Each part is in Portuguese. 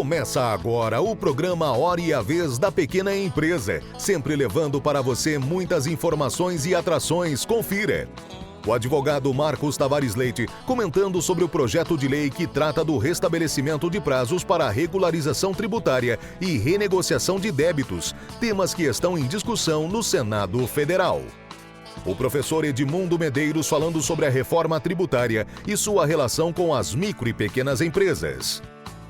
Começa agora o programa Hora e a Vez da Pequena Empresa, sempre levando para você muitas informações e atrações. Confira. O advogado Marcos Tavares Leite comentando sobre o projeto de lei que trata do restabelecimento de prazos para regularização tributária e renegociação de débitos, temas que estão em discussão no Senado Federal. O professor Edmundo Medeiros falando sobre a reforma tributária e sua relação com as micro e pequenas empresas.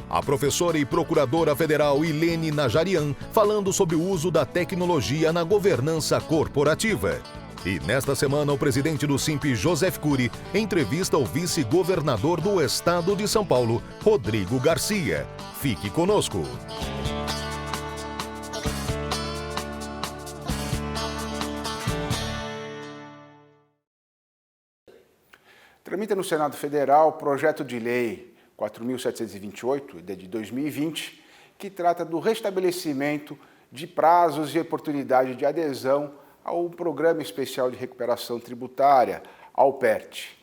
A professora e procuradora federal Ilene Najarian falando sobre o uso da tecnologia na governança corporativa. E nesta semana, o presidente do SIMP, Joseph Cury, entrevista o vice-governador do estado de São Paulo, Rodrigo Garcia. Fique conosco. Tramita no Senado Federal o projeto de lei 4.728, de 2020, que trata do restabelecimento de prazos e oportunidade de adesão ao Programa Especial de Recuperação Tributária, ao PERT.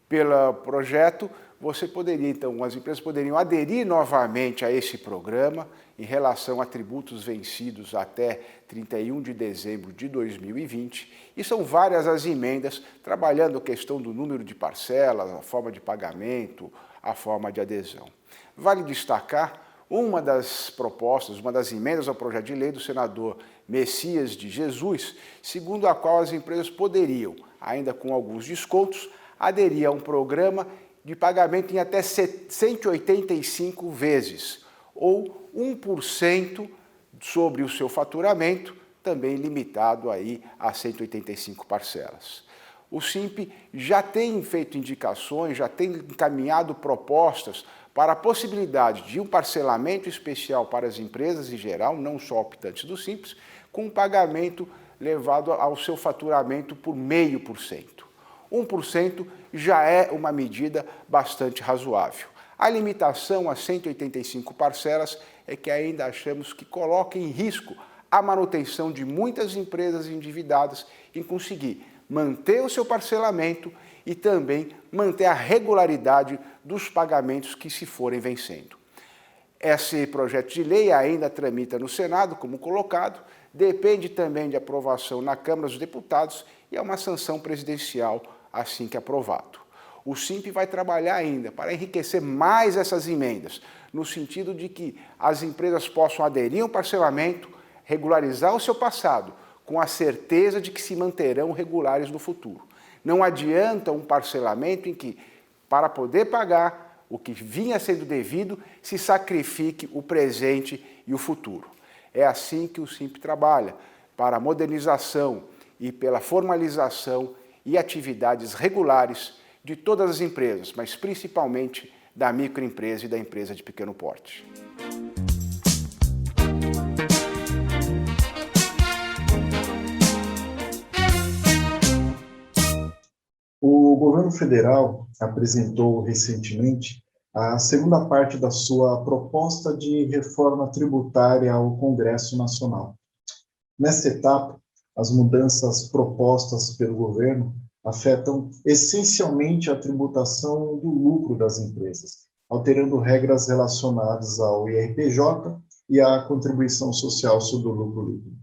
Pelo projeto, as empresas poderiam aderir novamente a esse programa em relação a tributos vencidos até 31 de dezembro de 2020, e são várias as emendas trabalhando a questão do número de parcelas, a forma de pagamento, a forma de adesão. Vale destacar uma das propostas, uma das emendas ao projeto de lei do senador Messias de Jesus, segundo a qual as empresas poderiam, ainda com alguns descontos, aderir a um programa de pagamento em até 185 vezes, ou 1% sobre o seu faturamento, também limitado aí a 185 parcelas. O SIMP já tem feito indicações, já tem encaminhado propostas para a possibilidade de um parcelamento especial para as empresas em geral, não só optantes do Simples, com um pagamento levado ao seu faturamento por 0,5%. 1% já é uma medida bastante razoável. A limitação a 185 parcelas é que ainda achamos que coloca em risco a manutenção de muitas empresas endividadas em conseguir manter o seu parcelamento e também manter a regularidade dos pagamentos que se forem vencendo. Esse projeto de lei ainda tramita no Senado, como colocado, depende também de aprovação na Câmara dos Deputados e é uma sanção presidencial assim que aprovado. O SIMP vai trabalhar ainda para enriquecer mais essas emendas, no sentido de que as empresas possam aderir ao parcelamento, regularizar o seu passado, com a certeza de que se manterão regulares no futuro. Não adianta um parcelamento em que, para poder pagar o que vinha sendo devido, se sacrifique o presente e o futuro. É assim que o SIMP trabalha, para a modernização e pela formalização e atividades regulares de todas as empresas, mas principalmente da microempresa e da empresa de pequeno porte. O governo federal apresentou recentemente a segunda parte da sua proposta de reforma tributária ao Congresso Nacional. Nesta etapa, as mudanças propostas pelo governo afetam essencialmente a tributação do lucro das empresas, alterando regras relacionadas ao IRPJ e à contribuição social sobre o lucro líquido.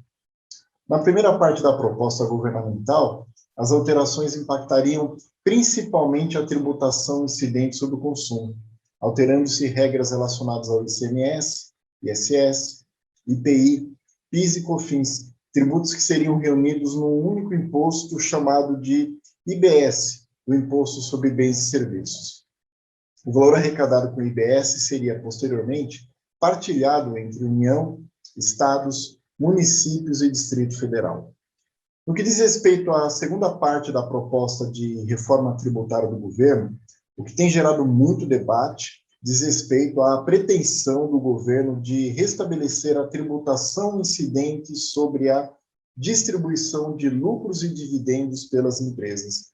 Na primeira parte da proposta governamental, as alterações impactariam principalmente a tributação incidente sobre o consumo, alterando-se regras relacionadas ao ICMS, ISS, IPI, PIS e COFINS, tributos que seriam reunidos num único imposto chamado de IBS, o Imposto sobre Bens e Serviços. O valor arrecadado com o IBS seria, posteriormente, partilhado entre União, Estados, municípios e Distrito Federal. No que diz respeito à segunda parte da proposta de reforma tributária do governo, o que tem gerado muito debate diz respeito à pretensão do governo de restabelecer a tributação incidente sobre a distribuição de lucros e dividendos pelas empresas.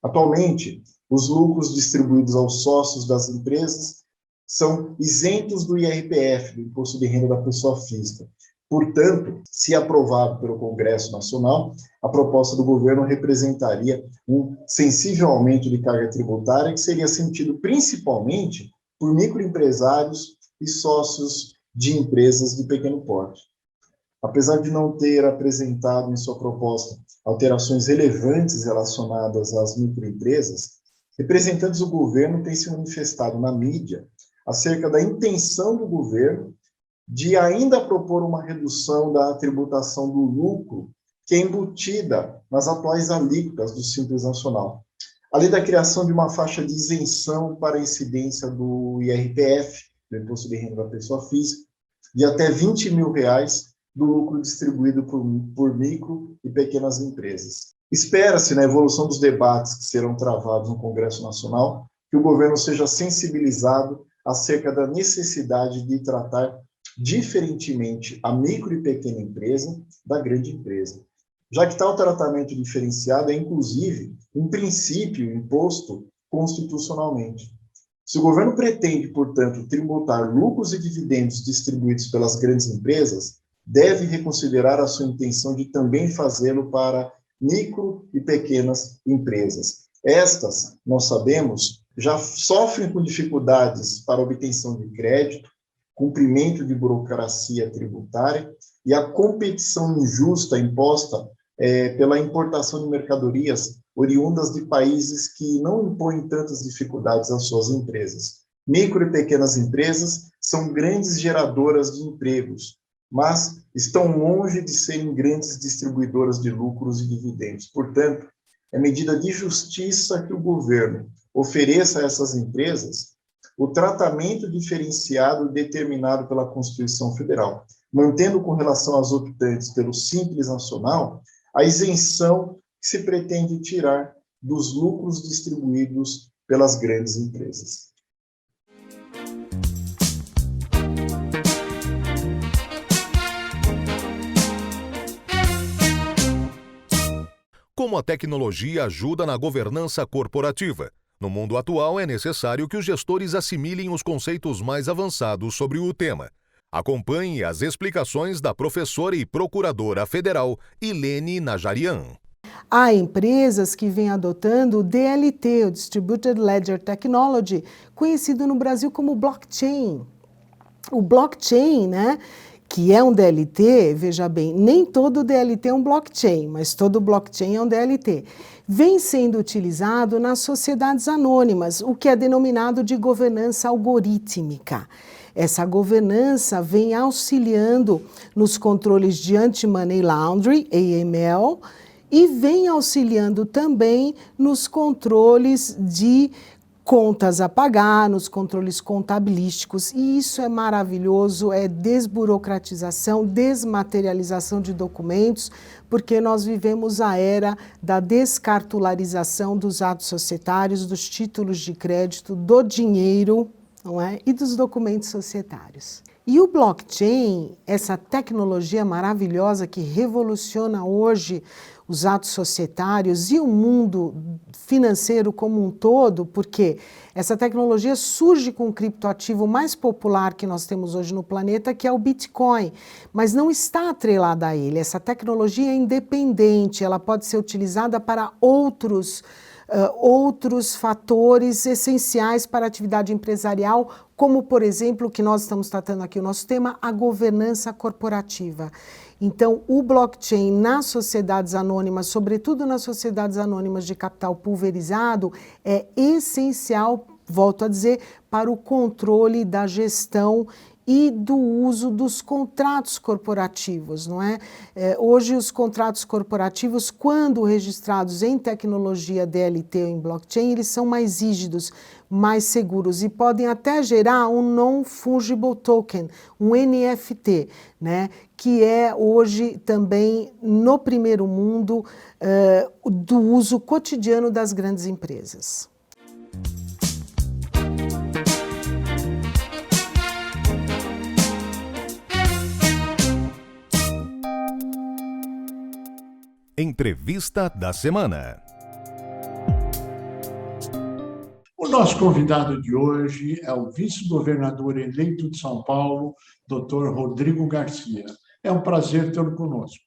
Atualmente, os lucros distribuídos aos sócios das empresas são isentos do IRPF, do Imposto de Renda da Pessoa Física. Portanto, se aprovado pelo Congresso Nacional, a proposta do governo representaria um sensível aumento de carga tributária que seria sentido principalmente por microempresários e sócios de empresas de pequeno porte. Apesar de não ter apresentado em sua proposta alterações relevantes relacionadas às microempresas, representantes do governo têm se manifestado na mídia acerca da intenção do governo de ainda propor uma redução da tributação do lucro que é embutida nas atuais alíquotas do Simples Nacional, além da criação de uma faixa de isenção para a incidência do IRPF, do Imposto de Renda da Pessoa Física, de até R$20 mil do lucro distribuído por micro e pequenas empresas. Espera-se, na evolução dos debates que serão travados no Congresso Nacional, que o governo seja sensibilizado acerca da necessidade de tratar diferentemente a micro e pequena empresa da grande empresa, já que tal tratamento diferenciado é, inclusive, um princípio imposto constitucionalmente. Se o governo pretende, portanto, tributar lucros e dividendos distribuídos pelas grandes empresas, deve reconsiderar a sua intenção de também fazê-lo para micro e pequenas empresas. Estas, nós sabemos, já sofrem com dificuldades para obtenção de crédito, cumprimento de burocracia tributária e a competição injusta imposta pela importação de mercadorias oriundas de países que não impõem tantas dificuldades às suas empresas. Micro e pequenas empresas são grandes geradoras de empregos, mas estão longe de serem grandes distribuidoras de lucros e dividendos. Portanto, é medida de justiça que o governo ofereça a essas empresas o tratamento diferenciado determinado pela Constituição Federal, mantendo com relação às optantes pelo Simples Nacional a isenção que se pretende tirar dos lucros distribuídos pelas grandes empresas. Como a tecnologia ajuda na governança corporativa? No mundo atual, é necessário que os gestores assimilem os conceitos mais avançados sobre o tema. Acompanhe as explicações da professora e procuradora federal Ilene Najarian. Há empresas que vêm adotando o DLT, o Distributed Ledger Technology, conhecido no Brasil como blockchain. O blockchain, que é um DLT, veja bem, nem todo DLT é um blockchain, mas todo blockchain é um DLT. Vem sendo utilizado nas sociedades anônimas, o que é denominado de governança algorítmica. Essa governança vem auxiliando nos controles de anti-money laundering, AML, e vem auxiliando também nos controles de contas a pagar, nos controles contabilísticos, e isso é maravilhoso, é desburocratização, desmaterialização de documentos, porque nós vivemos a era da descartularização dos atos societários, dos títulos de crédito, do dinheiro, não é? E dos documentos societários. E o blockchain, essa tecnologia maravilhosa que revoluciona hoje os atos societários e o mundo financeiro como um todo, porque essa tecnologia surge com o criptoativo mais popular que nós temos hoje no planeta, que é o Bitcoin, mas não está atrelada a ele. Essa tecnologia é independente, ela pode ser utilizada para outros fatores essenciais para a atividade empresarial, como, por exemplo, o que nós estamos tratando aqui, o nosso tema, a governança corporativa. Então, o blockchain nas sociedades anônimas, sobretudo nas sociedades anônimas de capital pulverizado, é essencial, volto a dizer, para o controle da gestão e do uso dos contratos corporativos, não é? Hoje os contratos corporativos, quando registrados em tecnologia DLT ou em blockchain, eles são mais rígidos, mais seguros e podem até gerar um Non-Fungible Token, um NFT, né? Que é hoje também no primeiro mundo do uso cotidiano das grandes empresas. Entrevista da semana. O nosso convidado de hoje é o vice-governador eleito de São Paulo, Dr. Rodrigo Garcia. É um prazer tê-lo conosco.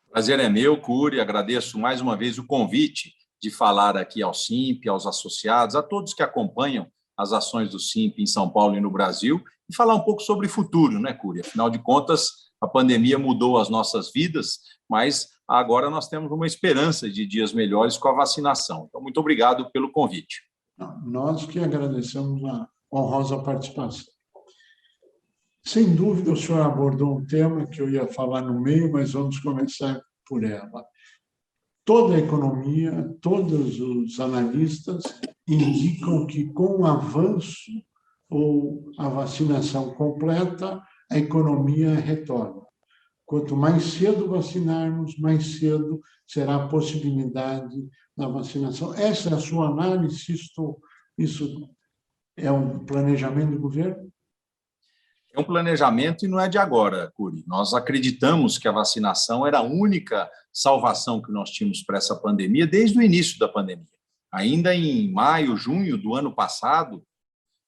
O prazer é meu, Cury. Agradeço mais uma vez o convite de falar aqui ao SIMP, aos associados, a todos que acompanham as ações do SINP em São Paulo e no Brasil, e falar um pouco sobre o futuro, né, Cury? Afinal de contas, a pandemia mudou as nossas vidas, mas agora nós temos uma esperança de dias melhores com a vacinação. Então, muito obrigado pelo convite. Nós que agradecemos a honrosa participação. Sem dúvida, o senhor abordou um tema que eu ia falar no meio, mas vamos começar por ela. Toda a economia, todos os analistas indicam que, com o avanço ou a vacinação completa, a economia retorna. Quanto mais cedo vacinarmos, mais cedo será a possibilidade da vacinação. Essa é a sua análise? Isso é um planejamento do governo? É um planejamento e não é de agora, Cury. Nós acreditamos que a vacinação era a única salvação que nós tínhamos para essa pandemia desde o início da pandemia. Ainda em maio, junho do ano passado,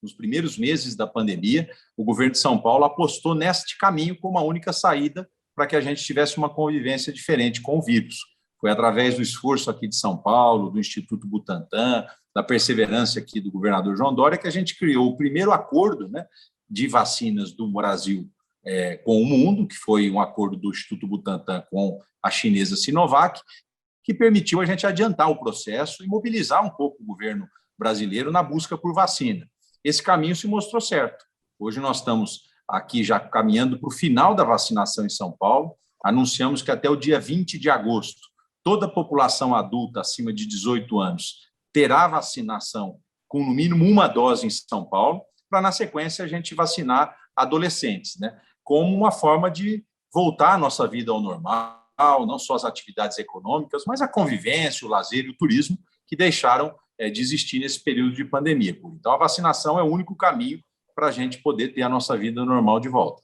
nos primeiros meses da pandemia, o governo de São Paulo apostou neste caminho como a única saída para que a gente tivesse uma convivência diferente com o vírus. Foi através do esforço aqui de São Paulo, do Instituto Butantan, da perseverança aqui do governador João Dória, que a gente criou o primeiro acordo, né, de vacinas do Brasil com o mundo, que foi um acordo do Instituto Butantan com a chinesa Sinovac, que permitiu a gente adiantar o processo e mobilizar um pouco o governo brasileiro na busca por vacina. Esse caminho se mostrou certo. Hoje nós estamos aqui já caminhando para o final da vacinação em São Paulo. Anunciamos que até o dia 20 de agosto, toda a população adulta acima de 18 anos terá vacinação com no mínimo uma dose em São Paulo, para, na sequência, a gente vacinar adolescentes, né? Como uma forma de voltar a nossa vida ao normal, não só as atividades econômicas, mas a convivência, o lazer e o turismo, que deixaram de existir nesse período de pandemia. Então, a vacinação é o único caminho para a gente poder ter a nossa vida normal de volta.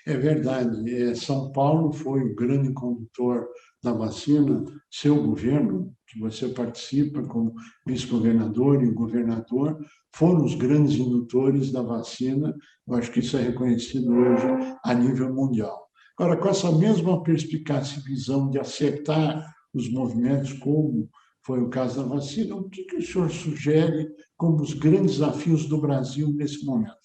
É verdade. São Paulo foi o grande condutor da vacina. Seu governo, que você participa como vice-governador e governador, foram os grandes indutores da vacina. Eu acho que isso é reconhecido hoje a nível mundial. Agora, com essa mesma perspicácia e visão de acertar os movimentos, como foi o caso da vacina, o que o senhor sugere como os grandes desafios do Brasil nesse momento?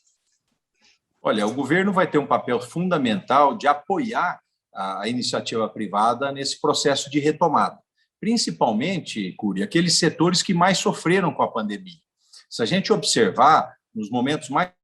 Olha, o governo vai ter um papel fundamental de apoiar a iniciativa privada nesse processo de retomada, principalmente, Cury, aqueles setores que mais sofreram com a pandemia. Se a gente observar, nos momentos mais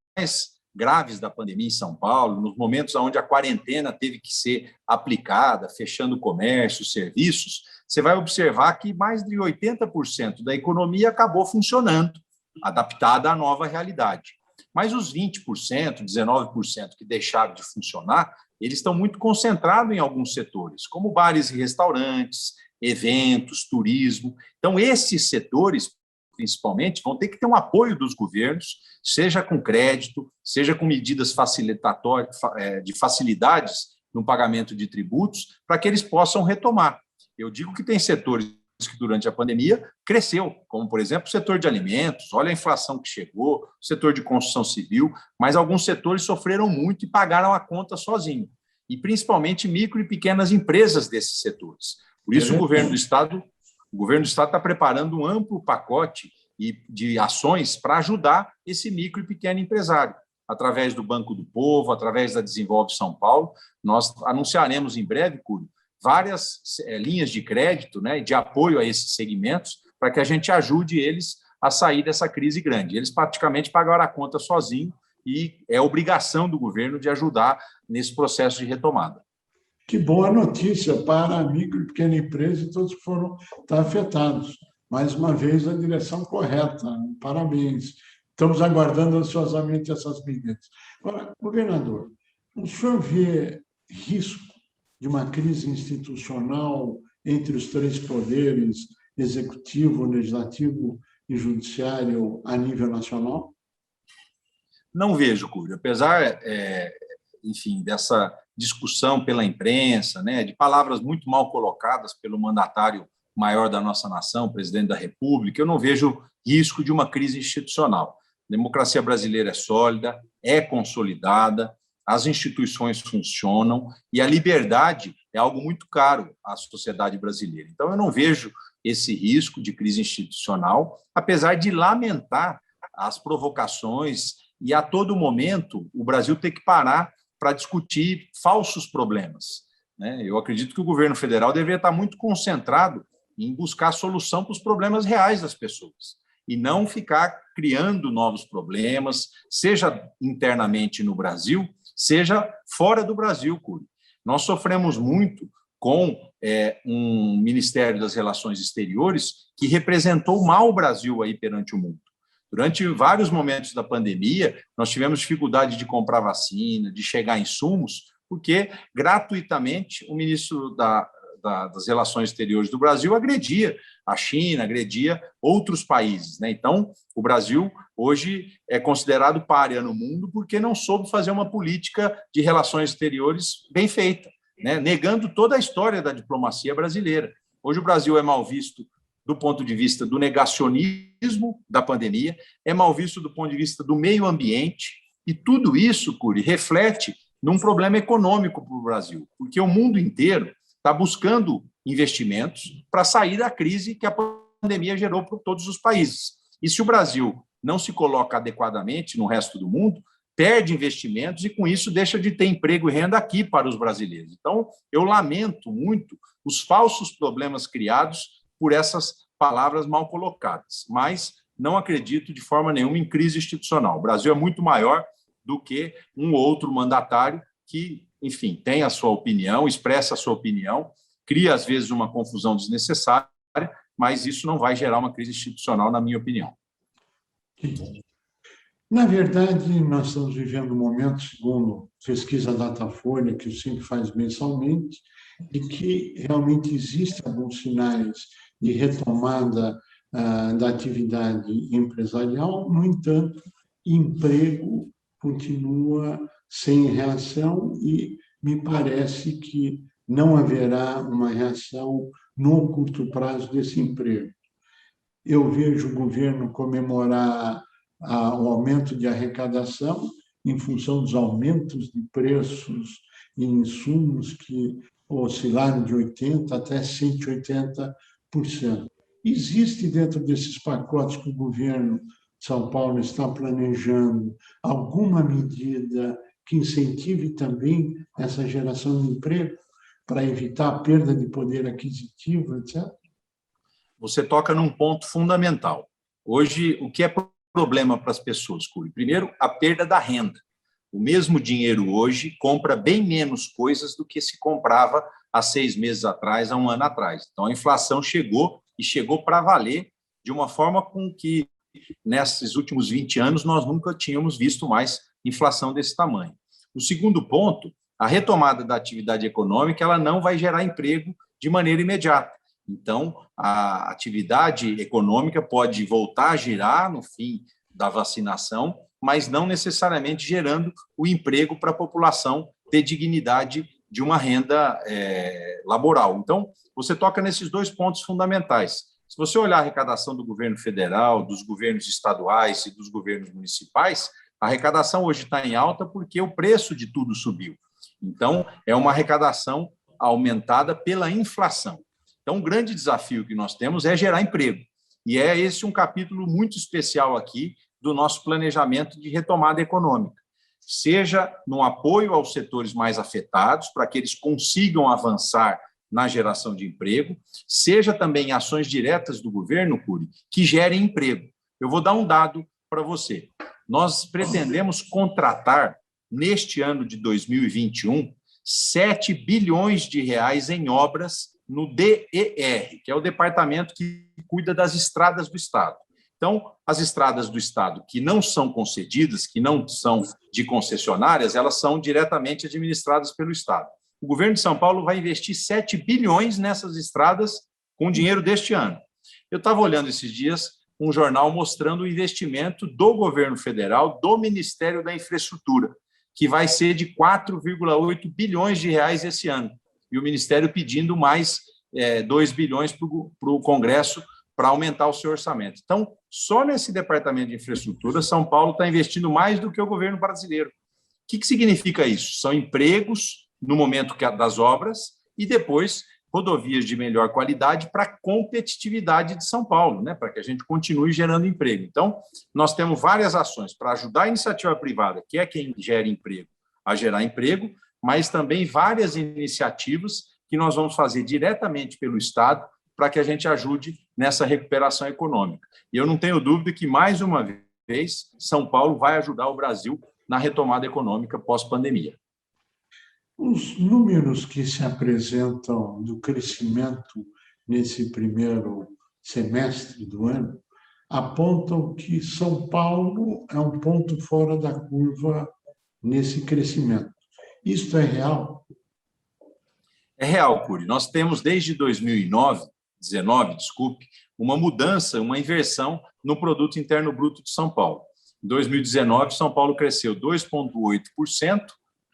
graves da pandemia em São Paulo, nos momentos onde a quarentena teve que ser aplicada, fechando o comércio, serviços, você vai observar que mais de 80% da economia acabou funcionando, adaptada à nova realidade. Mas os 20%, 19% que deixaram de funcionar, eles estão muito concentrados em alguns setores, como bares e restaurantes, eventos, turismo. Então, esses setores, principalmente, vão ter que ter um apoio dos governos, seja com crédito, seja com medidas facilitatórias, de facilidades no pagamento de tributos, para que eles possam retomar. Eu digo que tem setores que durante a pandemia cresceu, como, por exemplo, o setor de alimentos, olha a inflação que chegou, o setor de construção civil, mas alguns setores sofreram muito e pagaram a conta sozinho, e principalmente micro e pequenas empresas desses setores. Por isso, o governo do Estado está preparando um amplo pacote de ações para ajudar esse micro e pequeno empresário. Através do Banco do Povo, através da Desenvolve São Paulo, nós anunciaremos em breve, Cury, várias linhas de crédito, né, de apoio a esses segmentos, para que a gente ajude eles a sair dessa crise grande. Eles praticamente pagaram a conta sozinho e é obrigação do governo de ajudar nesse processo de retomada. Que boa notícia para a micro e pequena empresa e todos que foram afetados. Mais uma vez, a direção correta. Parabéns. Estamos aguardando ansiosamente essas medidas. Agora, governador, o senhor vê risco de uma crise institucional entre os três poderes, executivo, legislativo e judiciário, a nível nacional? Não vejo, Cury. Apesar, enfim, dessa discussão pela imprensa, né, de palavras muito mal colocadas pelo mandatário maior da nossa nação, presidente da República, eu não vejo risco de uma crise institucional. A democracia brasileira é sólida, é consolidada, as instituições funcionam e a liberdade é algo muito caro à sociedade brasileira. Então, eu não vejo esse risco de crise institucional, apesar de lamentar as provocações e, a todo momento, o Brasil tem que parar para discutir falsos problemas, né? Eu acredito que o governo federal deveria estar muito concentrado em buscar solução para os problemas reais das pessoas e não ficar criando novos problemas, seja internamente no Brasil, seja fora do Brasil, Cury. Nós sofremos muito com um Ministério das Relações Exteriores que representou mal o Brasil aí perante o mundo. Durante vários momentos da pandemia, nós tivemos dificuldade de comprar vacina, de chegar a insumos, porque gratuitamente o ministro das Relações Exteriores do Brasil agredia a China, agredia outros países, né? Então, o Brasil hoje é considerado pária no mundo porque não soube fazer uma política de relações exteriores bem feita, né? Negando toda a história da diplomacia brasileira. Hoje o Brasil é mal visto do ponto de vista do negacionismo da pandemia, é mal visto do ponto de vista do meio ambiente, e tudo isso, Cury, reflete num problema econômico para o Brasil, porque o mundo inteiro está buscando investimentos para sair da crise que a pandemia gerou para todos os países. E se o Brasil não se coloca adequadamente no resto do mundo, perde investimentos e, com isso, deixa de ter emprego e renda aqui para os brasileiros. Então, eu lamento muito os falsos problemas criados por essas palavras mal colocadas, mas não acredito de forma nenhuma em crise institucional. O Brasil é muito maior do que um outro mandatário que, enfim, tem a sua opinião, expressa a sua opinião, cria, às vezes, uma confusão desnecessária, mas isso não vai gerar uma crise institucional, na minha opinião. Na verdade, nós estamos vivendo um momento, segundo pesquisa Datafolha, que o SINC faz mensalmente, de que realmente existem alguns sinais de retomada da atividade empresarial. No entanto, emprego continua sem reação e me parece que não haverá uma reação no curto prazo desse emprego. Eu vejo o governo comemorar o aumento de arrecadação em função dos aumentos de preços em insumos que oscilaram de 80% até 180%. Existe dentro desses pacotes que o governo de São Paulo está planejando alguma medida que incentive também essa geração de emprego para evitar a perda de poder aquisitivo, etc.? Você toca num ponto fundamental. Hoje, o que é problema para as pessoas, Cury? Primeiro, a perda da renda. O mesmo dinheiro hoje compra bem menos coisas do que se comprava há 6 meses atrás, há 1 ano atrás. Então, a inflação chegou e chegou para valer de uma forma com que, nesses últimos 20 anos, nós nunca tínhamos visto mais inflação desse tamanho. O segundo ponto, a retomada da atividade econômica, ela não vai gerar emprego de maneira imediata. Então, a atividade econômica pode voltar a girar no fim da vacinação, mas não necessariamente gerando o emprego para a população ter dignidade de uma renda laboral. Então, você toca nesses 2 pontos fundamentais. Se você olhar a arrecadação do governo federal, dos governos estaduais e dos governos municipais, a arrecadação hoje está em alta porque o preço de tudo subiu. Então, é uma arrecadação aumentada pela inflação. Então, um grande desafio que nós temos é gerar emprego. E é esse um capítulo muito especial aqui do nosso planejamento de retomada econômica. Seja no apoio aos setores mais afetados, para que eles consigam avançar na geração de emprego, seja também em ações diretas do governo, Cury, que gerem emprego. Eu vou dar um dado para você. Nós pretendemos contratar, neste ano de 2021, 7 bilhões de reais em obras no DER, que é o departamento que cuida das estradas do Estado. Então, as estradas do Estado que não são concedidas, que não são de concessionárias, elas são diretamente administradas pelo Estado. O governo de São Paulo vai investir 7 bilhões nessas estradas com dinheiro deste ano. Eu estava olhando esses dias um jornal mostrando o investimento do governo federal, do Ministério da Infraestrutura, que vai ser de 4,8 bilhões de reais esse ano. E o Ministério pedindo mais 2 bilhões para o Congresso para aumentar o seu orçamento. Então, só nesse departamento de infraestrutura, São Paulo está investindo mais do que o governo brasileiro. O que significa isso? São empregos no momento das obras e depois rodovias de melhor qualidade para a competitividade de São Paulo, né? Para que a gente continue gerando emprego. Então, nós temos várias ações para ajudar a iniciativa privada, que é quem gera emprego, a gerar emprego, mas também várias iniciativas que nós vamos fazer diretamente pelo Estado para que a gente ajude nessa recuperação econômica. E eu não tenho dúvida que, mais uma vez, São Paulo vai ajudar o Brasil na retomada econômica pós-pandemia. Os números que se apresentam do crescimento nesse primeiro semestre do ano apontam que São Paulo é um ponto fora da curva nesse crescimento. Isto é real? É real, Cury. Nós temos, desde 2019, uma mudança, uma inversão no Produto Interno Bruto de São Paulo. Em 2019, São Paulo cresceu 2,8%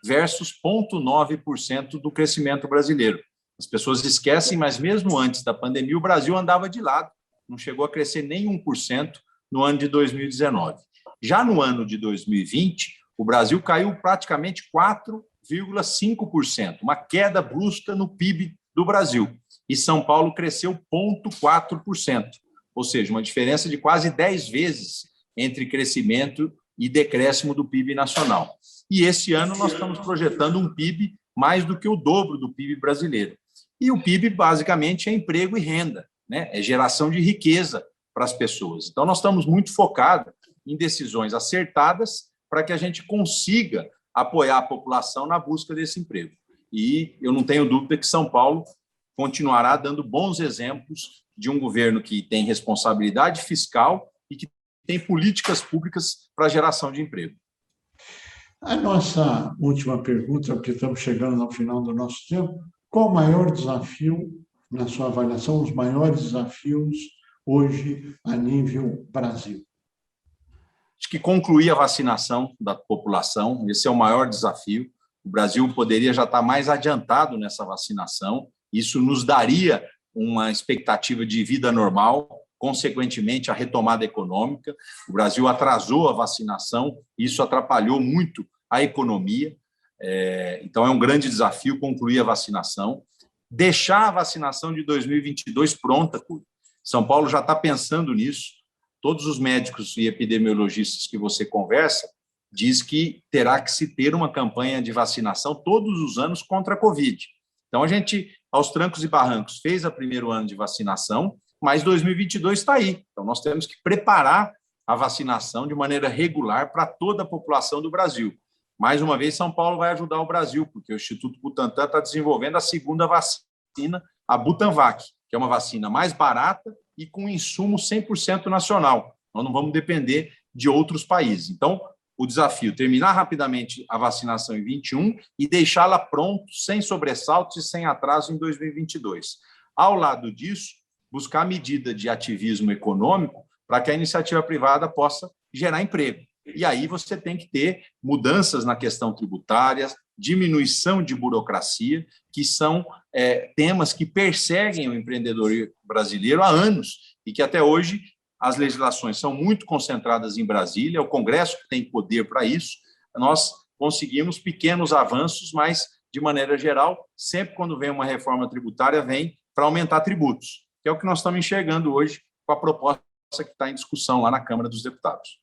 versus 0,9% do crescimento brasileiro. As pessoas esquecem, mas mesmo antes da pandemia, o Brasil andava de lado, não chegou a crescer nem 1% no ano de 2019. Já no ano de 2020, o Brasil caiu praticamente 4,5%, uma queda brusca no PIB do Brasil. E São Paulo cresceu 0,4%, ou seja, uma diferença de quase 10 vezes entre crescimento e decréscimo do PIB nacional. E esse ano nós estamos projetando um PIB mais do que o dobro do PIB brasileiro. E o PIB, basicamente, é emprego e renda, né? É geração de riqueza para as pessoas. Então, nós estamos muito focados em decisões acertadas para que a gente consiga apoiar a população na busca desse emprego. E eu não tenho dúvida que São Paulo continuará dando bons exemplos de um governo que tem responsabilidade fiscal e que tem políticas públicas para a geração de emprego. A nossa última pergunta, porque estamos chegando ao final do nosso tempo, qual o maior desafio, na sua avaliação, os maiores desafios hoje a nível Brasil? Acho que concluir a vacinação da população, esse é o maior desafio. O Brasil poderia já estar mais adiantado nessa vacinação, isso nos daria uma expectativa de vida normal, consequentemente, a retomada econômica. O Brasil atrasou a vacinação, isso atrapalhou muito a economia. Então, é um grande desafio concluir a vacinação. Deixar a vacinação de 2022 pronta. São Paulo já está pensando nisso. Todos os médicos e epidemiologistas que você conversa diz que terá que se ter uma campanha de vacinação todos os anos contra a Covid. Então, a gente, aos trancos e barrancos, fez o primeiro ano de vacinação, mas 2022 está aí. Então, nós temos que preparar a vacinação de maneira regular para toda a população do Brasil. Mais uma vez, São Paulo vai ajudar o Brasil, porque o Instituto Butantan está desenvolvendo a segunda vacina, a Butanvac, que é uma vacina mais barata e com insumo 100% nacional. Nós não vamos depender de outros países. Então, o desafio é terminar rapidamente a vacinação em 2021 e deixá-la pronta, sem sobressaltos e sem atraso em 2022. Ao lado disso, buscar medida de ativismo econômico para que a iniciativa privada possa gerar emprego. E aí você tem que ter mudanças na questão tributária, diminuição de burocracia, que são temas que perseguem o empreendedorismo brasileiro há anos e que até hoje as legislações são muito concentradas em Brasília, o Congresso tem poder para isso, nós conseguimos pequenos avanços, mas, de maneira geral, sempre quando vem uma reforma tributária, vem para aumentar tributos, que é o que nós estamos enxergando hoje com a proposta que está em discussão lá na Câmara dos Deputados.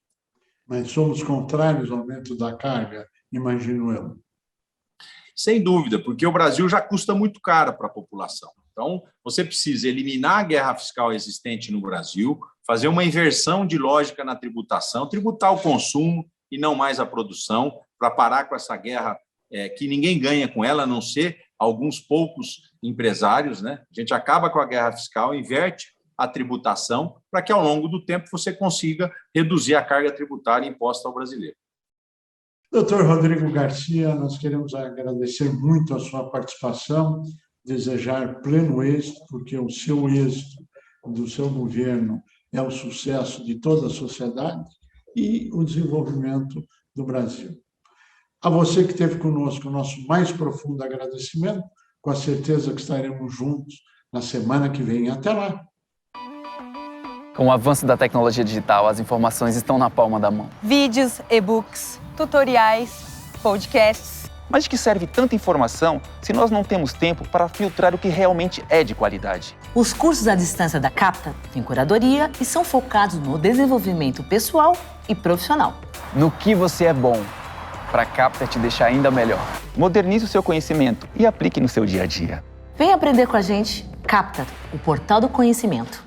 Mas somos contrários ao aumento da carga, imagino eu. Sem dúvida, porque o Brasil já custa muito caro para a população. Então, você precisa eliminar a guerra fiscal existente no Brasil, fazer uma inversão de lógica na tributação, tributar o consumo e não mais a produção, para parar com essa guerra que ninguém ganha com ela, a não ser alguns poucos empresários, né? A gente acaba com a guerra fiscal, inverte a tributação, para que, ao longo do tempo, você consiga reduzir a carga tributária imposta ao brasileiro. Doutor Rodrigo Garcia, nós queremos agradecer muito a sua participação, desejar pleno êxito, porque o seu êxito do seu governo é o sucesso de toda a sociedade e o desenvolvimento do Brasil. A você que esteve conosco, o nosso mais profundo agradecimento, com a certeza que estaremos juntos na semana que vem. Até lá! Com o avanço da tecnologia digital, as informações estão na palma da mão. Vídeos, e-books, tutoriais, podcasts. Mas de que serve tanta informação se nós não temos tempo para filtrar o que realmente é de qualidade? Os cursos à distância da Capta têm curadoria e são focados no desenvolvimento pessoal e profissional. No que você é bom, para a Capta te deixar ainda melhor. Modernize o seu conhecimento e aplique no seu dia a dia. Vem aprender com a gente, Capta, o portal do conhecimento.